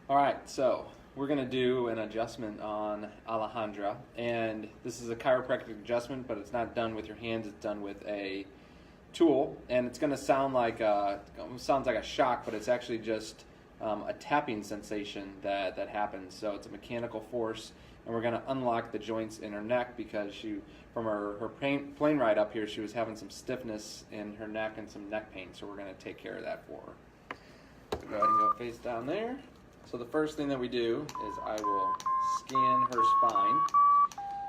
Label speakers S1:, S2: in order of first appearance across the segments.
S1: All right, so we're going to do an adjustment on Alejandra, and this is a chiropractic adjustment, but it's not done with your hands. It's done with a tool, and it's going to sound like sounds like a shock, but it's actually just a tapping sensation that happens. So it's a mechanical force, and we're going to unlock the joints in her neck because from her plane ride up here, she was having some stiffness in her neck and some neck pain. So we're going to take care of that for her. So go ahead and go face down there. So the first thing that we do is I will scan her spine.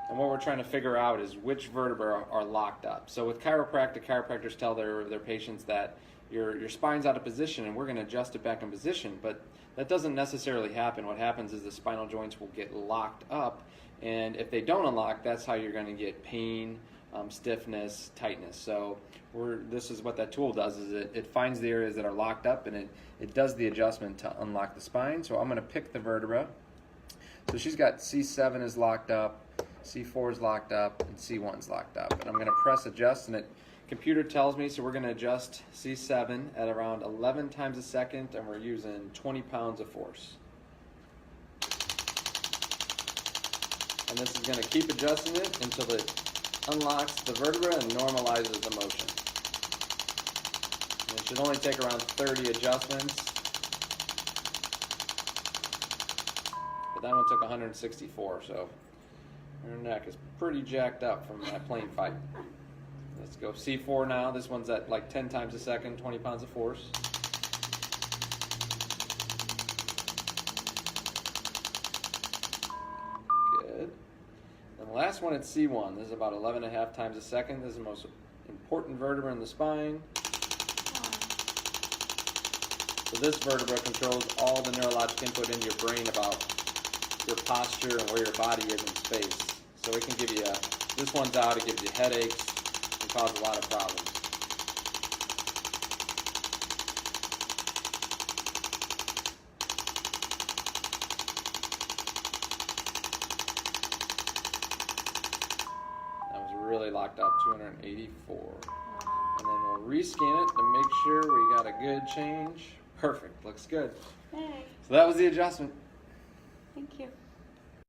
S1: And what we're trying to figure out is which vertebrae are locked up. So with chiropractors tell their patients that your spine's out of position and we're going to adjust it back in position, but that doesn't necessarily happen. What happens is the spinal joints will get locked up, and if they don't unlock, that's how you're going to get pain, stiffness, tightness. So this is what that tool does, is it finds the areas that are locked up, and it does the adjustment to unlock the spine. So I'm going to pick the vertebra. So she's got C7 is locked up, C4 is locked up, and C1 is locked up. And I'm going to press adjust, and computer tells me, so we're going to adjust C7 at around 11 times a second, and we're using 20 pounds of force. And this is going to keep adjusting it until it unlocks the vertebra and normalizes the motion. And it should only take around 30 adjustments. But that one took 164, so her neck is pretty jacked up from that plane fight. Let's go C4 now. This one's at like 10 times a second, 20 pounds of force. Good. And the last one at C1. This is about 11.5 times a second. This is the most important vertebra in the spine. So this vertebra controls all the neurologic input into your brain about your posture and where your body is in space. So it can give you this one's out, it gives you headaches, can cause a lot of problems. That was really locked up, 284. And then we'll rescan it to make sure we got a good change. Perfect, looks good.
S2: Hey,
S1: So that was the adjustment.
S2: thank you.